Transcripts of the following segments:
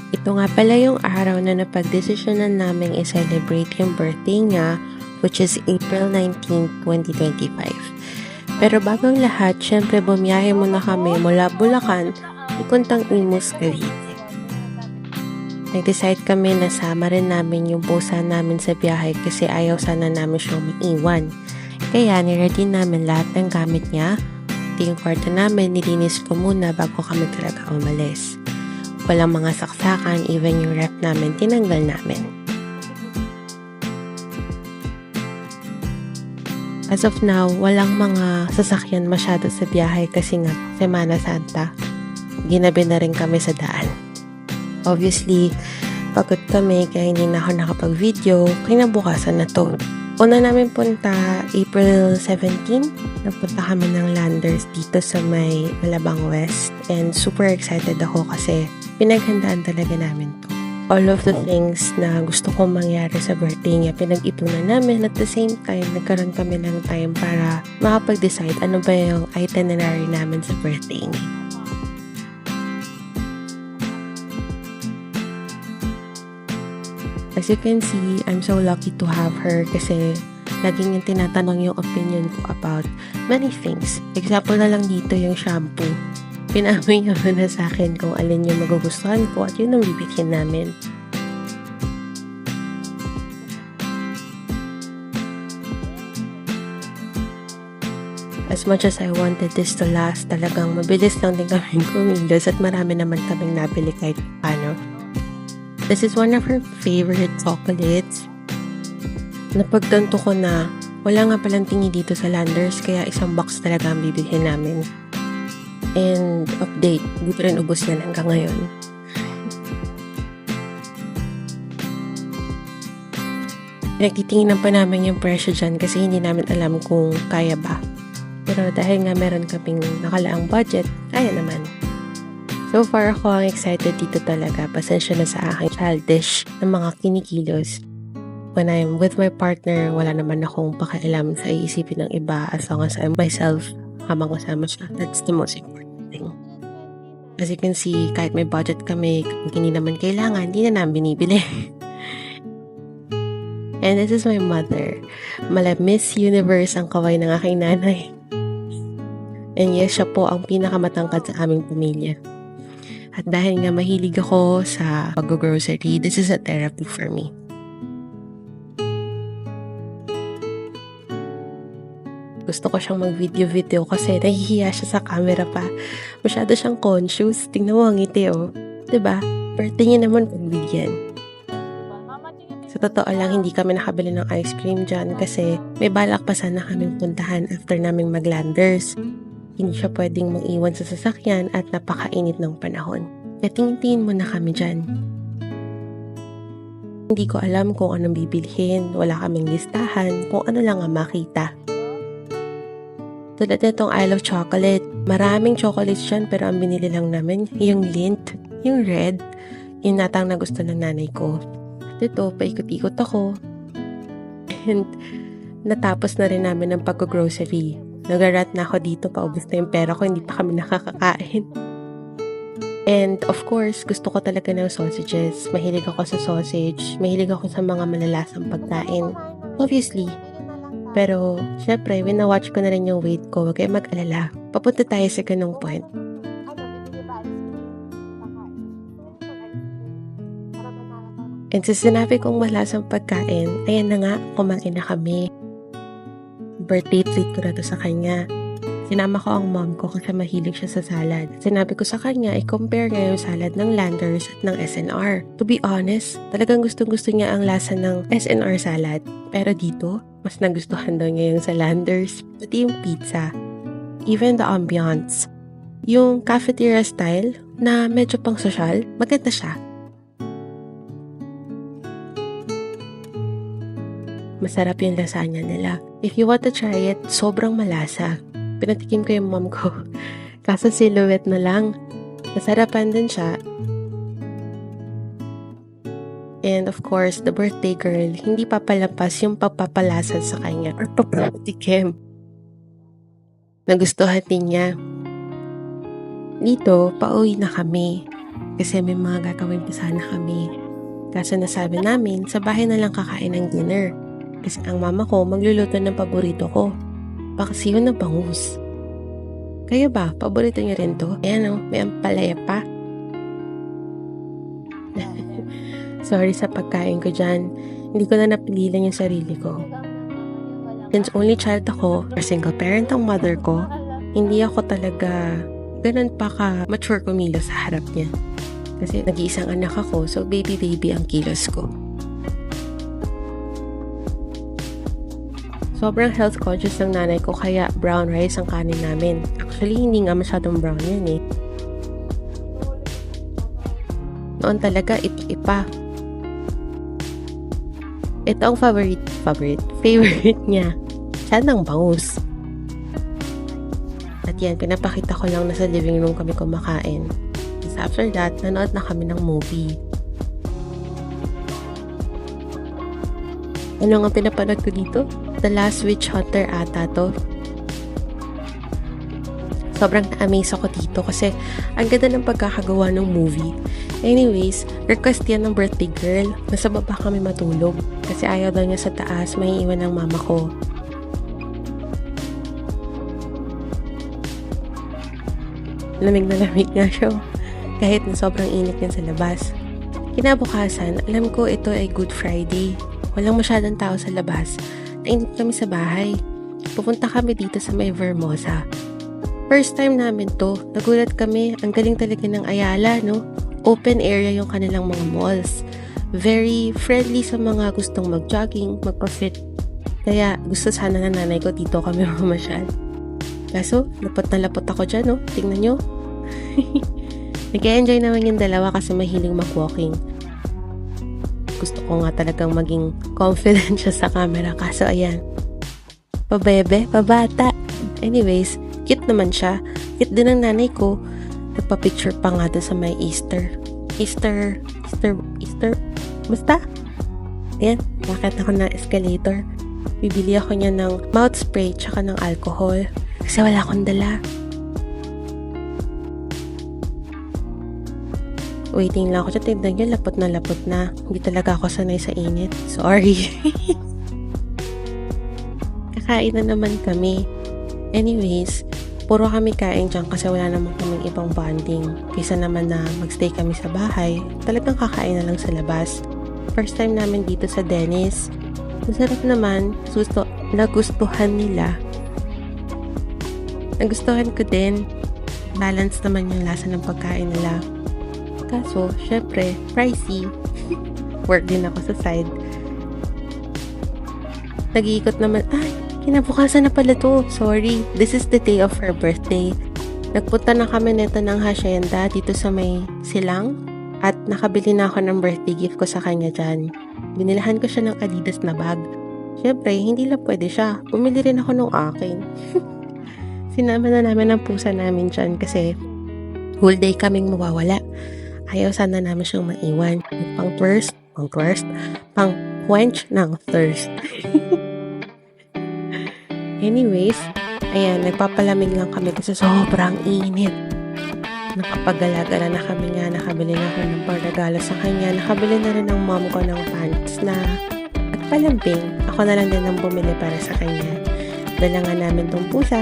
Ito nga pala yung araw na napagdesisyonan naming i-celebrate yung birthday niya, which is April 19, 2025. Pero bago ang lahat, syempre bumiyahe muna kami mula Bulacan pupuntang Imus, Cavite. Nag-decide kami na sama rin namin yung pusa namin sa biyahe kasi ayaw sana namin siyang maiwan. Kaya niready namin lahat ng gamit niya. Ito yung kwarto namin, nilinis ko muna bago kami talaga umalis. Walang mga saksakan, even yung ref namin, tinanggal namin. As of now, walang mga sasakyan masyado sa biyahe kasi nga Semana Santa. Ginabi na rin kami sa daan. Obviously, pagod kami kaya hindi na ako nakapag-video, kinabukasan na to. Una namin punta April 17, nagpunta kami ng Landers dito sa may Malabang West and super excited ako kasi pinaghandaan talaga namin to. All of the things na gusto kong mangyari sa birthday niya, pinag-ipunan namin. At the same time, nagkaroon kami ng time para makapag-decide ano ba yung itinerary namin sa birthday niya. As you can see, I'm so lucky to have her kasi laging yung tinatanong yung opinion ko about many things. Example na lang dito yung shampoo. Pinamoy niya na sa akin kung alin yung magugustuhan ko at yun ang bibigyan namin. As much as I wanted this to last, talagang mabilis lang din kaming kumilos at marami naman kaming nabili kahit paano. This is one of her favorite chocolates. Napagtanto ko na wala nga palang tingi dito sa Landers kaya isang box talaga ang bibigyan namin. And update, hindi pa rin ubos yan hanggang ngayon. Nagtitinginan pa namin yung presyo dyan kasi hindi namin alam kung kaya ba. Pero dahil nga meron kaming nakalaang budget, kaya naman. So far ako ang excited dito talaga. Pasensya na sa aking childish na mga kinikilos. When I'm with my partner, wala naman akong pakialam sa iisipin ng iba as long as I'm myself habang kasama siya. That's the most important thing. As you can see, kahit may budget kami, kung hindi naman kailangan, hindi na namin binibili. And this is my mother. Mala Miss Universe ang kaway ng aking nanay. And yes, siya po ang pinakamatangkad sa aming pamilya. At dahil nga mahilig ako sa pag-grocery, this is a therapy for me. Gusto ko siyang mag-video kasi nahihiya siya sa camera pa. Masyado siyang conscious. Tingnan mo ang ngiti, oh. Diba? Birthday niya naman pagbigyan. Sa totoo lang, hindi kami nakabili ng ice cream dyan kasi may balak pa sana kaming puntahan after naming mag-Landers. Hindi siya pwedeng mag-iwan sa sasakyan at napakainit ng panahon. Kaya tingin-tingin muna kami dyan. Hindi ko alam kung anong bibilhin, wala kaming listahan, kung ano lang ang makita. Tulad nitong I Love Chocolate, maraming chocolates dyan pero ang binili lang namin yung Lindt, yung red, yung natang na gusto ng nanay ko. Dito, paikot-ikot ako. And natapos na rin namin ang pag-grocery. Nagarat na ako dito, paubos na yung pera ko, hindi pa kami nakakakain. And of course, gusto ko talaga ng sausages. Mahilig ako sa sausage. Mahilig ako sa mga malalasang pagkain. Obviously. Pero, syempre, winawatch ko na rin yung weight ko. Huwag kayo mag-alala. Papunta tayo sa ganung point. And sa sinabi kong malasang pagkain, ayan na nga, kumain na kami. Birthday treat ko na to sa kanya. Sinama ko ang mom ko kasi mahilig siya sa salad. Sinabi ko sa kanya, i-compare nga yung salad ng Landers at ng SNR. To be honest, talagang gustong-gusto niya ang lasa ng SNR salad. Pero dito, mas nagustuhan daw niya yung sa Landers, pati yung pizza. Even the ambiance. Yung cafeteria style na medyo pang sosyal, maganda siya. Masarap yung lasagna nila. If you want to try it, sobrang malasa. Pinatikim ko yung mom ko. Kaso silhouette na lang. Masarapan din siya. And of course, the birthday girl, hindi papalampas yung pagpapalasan sa kanya or papatikim. Nagustuhan din niya. Dito, pauwi na kami. Kasi may mga gagawin pa sana kami. Kaso nasabi namin, sa bahay na lang kakain ng dinner. Kasi ang mama ko magluluto ng paborito ko. Paksiw na bangus. Kayo ba? Paborito niyo rin to? Ayan o, may ampalaya pa. Sorry sa pagkain ko dyan. Hindi ko na napigilan yung sarili ko. Since only child ako, or single parent ang mother ko, hindi ako talaga ganun pa ka-mature kumilos sa harap niya. Kasi nag-iisang anak ako, so baby ang kilos ko. Sobrang health conscious ng nanay ko kaya brown rice ang kanin namin. Actually, hindi nga masyadong brown yan eh. Noon talaga, ipa. Ito ang favorite niya. Siya ng bangus. At yan, pinapakita ko lang na sa living room kami kumakain. So after that, nanood na kami ng movie. Ano nga pinapanood ko dito? The Last Witch Hunter ata to. Sobrang na-amaze ako dito kasi ang ganda ng pagkakagawa ng movie. Anyways, request yan ng birthday girl. Nasa baba kami matulog kasi ayaw daw niya sa taas, may iwan ng mama ko. Lamig na lamig nga siya kahit na sobrang init yan sa labas. Kinabukasan, alam ko ito ay Good Friday. Walang masyadong tao sa labas. Nainit kami sa bahay. Pupunta kami dito sa may Vermosa. First time namin to. Nagulat kami. Ang galing talaga ng Ayala, no? Open area yung kanilang mga malls. Very friendly sa mga gustong mag-jogging, magpa-fit. Kaya gusto sana ng nanay ko dito kami mamasyal. Kaso, lapot na lapot ako dyan, no? Tingnan nyo. Nag-enjoy naman yung dalawa kasi mahiling mag-walking. Gusto ko nga talagang maging confident siya sa camera. Kaso ayan, pabebe, pabata. Anyways, cute naman siya. Cute din ang nanay ko. Nagpa-picture pa nga doon sa may Easter. Basta. Ayan, bakit ako ng escalator. Bibili ako niya ng mouth spray tsaka ng alcohol. Kasi wala akong dala. Waiting lang ako siya. Tignan nyo, lapot na. Hindi talaga ako sanay sa init. Sorry. Kakain na naman kami. Anyways, puro kami kain dyan kasi wala naman kaming ibang bonding. Kaysa naman na magstay kami sa bahay, talagang kakain na lang sa labas. First time namin dito sa Dennis. Masarap naman. Nagustuhan nila. Nagustuhan ko din. Balance naman yung lasa ng pagkain nila. Kaso, syempre, pricey. Work din ako sa side. Nag-iikot naman, kinabukasan na pala to. Sorry, this is the day of her birthday. Nagpunta na kami nito ng hacienda dito sa may silang. At nakabili na ako ng birthday gift ko sa kanya dyan. Binilahan ko siya ng Adidas na bag. Syempre, hindi lang pwede siya. Bumili rin ako ng akin. Sinama na namin ang pusa namin dyan kasi whole day kaming mawawala. Ayaw sana namin siyang maiwan. Pang quench ng thirst. Anyways, ayan, nagpapalamig lang kami kasi sobrang init. Nakapagala-gala na kami nga, nakabili na ako ng pagregalo sa kanya. Nakabili na rin ng mom ko ng pants na at palambing. Ako na lang din ang bumili para sa kanya. Dala nga namin tong pusa.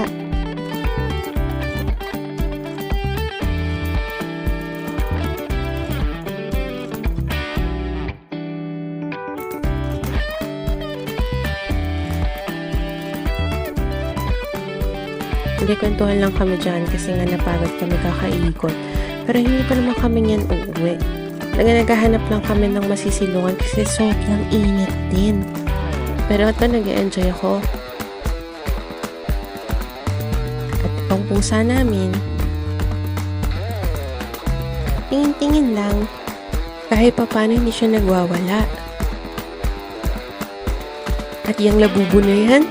Kwentuhan lang kami dyan kasi nga napagod kami kakaikot. Pero hindi pa naman kami yan uuwi. Naghahanap lang kami ng masisilungan kasi sobrang init din. Pero ito, nag-enjoy ako. At ang pusa namin, tingin-tingin lang. Kahit pa paano hindi siya nagwawala. At yung labubo na yan,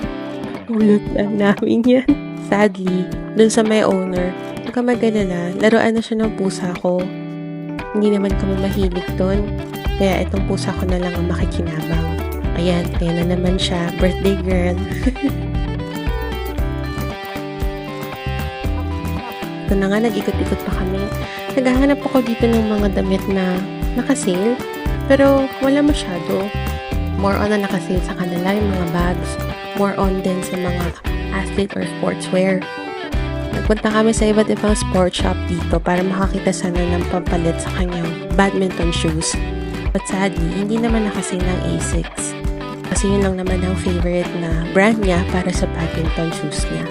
ulot na namin yan. Sadly, dun sa may owner, huwag ka mag-alala, laruan na siya ng pusa ko. Hindi naman kami mahilig dun, kaya itong pusa ko na lang ang makikinabang. Ayan na naman siya, birthday girl. Ito na nga, nag-ikot-ikot pa kami. Naghahanap ako dito ng mga damit na naka-sale, pero wala masyado. More on na naka-sale sa kanila yung mga bags. More on din sa mga athlete or sportswear. Nagpunta kami sa iba't ibang sports shop dito para makakita sana ng pampalit sa kanyang badminton shoes. But sadly, hindi naman naka-sale ng Asics. Kasi yun lang naman ang favorite na brand niya para sa badminton shoes niya.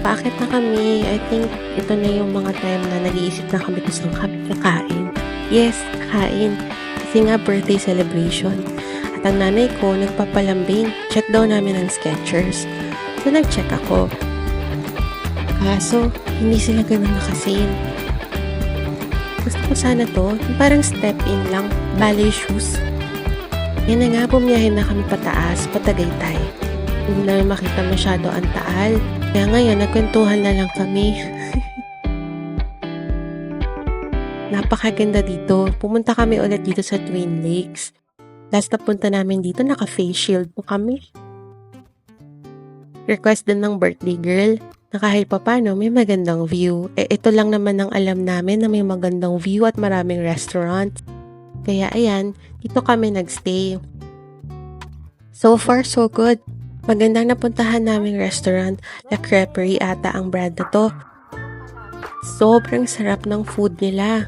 Paakit na kami. I think ito na yung mga time na nag-iisip na kami kung saan kami kakain. Yes, kakain. Kasi nga birthday celebration. At ang nanay ko nagpapalambing. Check daw namin ang Skechers. So nag-check ako. Kaso, hindi sila ganun nakasale. Gusto ko sana to, yung parang step in lang, ballet shoes. Yan na nga, bumiyahin na kami pataas, patagaytay. Hindi namin makita masyado ang taal. Kaya ngayon, nagkwentuhan na lang kami. Napakaganda dito. Pumunta kami ulit dito sa Twin Lakes. Last na punta namin dito, naka-face shield po kami. Request din ng birthday girl na kahit papano may magandang view. Ito lang naman ang alam namin na may magandang view at maraming restaurant. Kaya ayan, dito kami nagstay. So far, so good. Magandang napuntahan naming restaurant, La Creperie ata ang brand na to. Sobrang sarap ng food nila.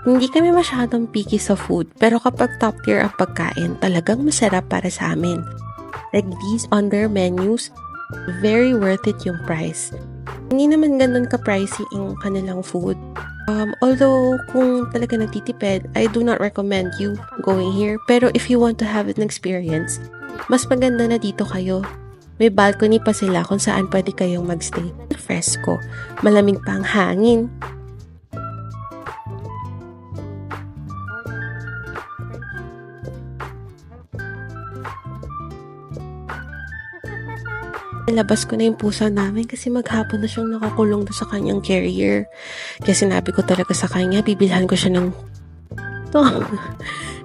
Hindi kami masyadong picky sa food, pero kapag top tier ang pagkain, talagang masarap para sa amin. Like these on their menus, very worth it yung price. Hindi naman ganun ka-pricey ang kanilang food. Although, kung talaga nagtitipid, I do not recommend you going here. Pero if you want to have an experience, mas maganda na dito kayo. May balcony pa sila kung saan pwede kayong magstay. Fresco. Malamig pa ang hangin. Nilabas ko na yung pusa namin kasi maghapon na siyang nakakulong doon sa kanyang carrier. Kaya sinabi ko talaga sa kanya, bibilhan ko siya ng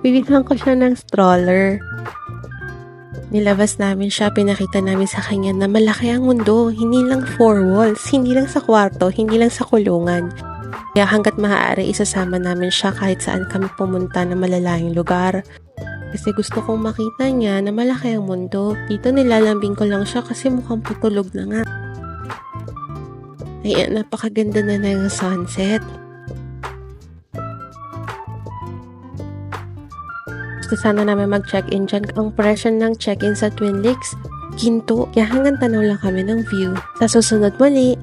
bibilhan ko siya ng stroller. Nilabas namin siya, pinakita namin sa kanya na malaki ang mundo, hindi lang four walls, hindi lang sa kwarto, hindi lang sa kulungan. Kaya hanggat maaari, isasama namin siya kahit saan kami pumunta na malalayong lugar. Kasi gusto kong makita niya na malaki ang mundo. Dito nilalambing ko lang siya kasi mukhang patulog na nga. Ayan, napakaganda na ng sunset. Gusto sana namin mag-check-in dyan. Ang presyo ng check-in sa Twin Lakes, ginto. Kaya hanggang tanaw lang kami ng view. Sa susunod muli.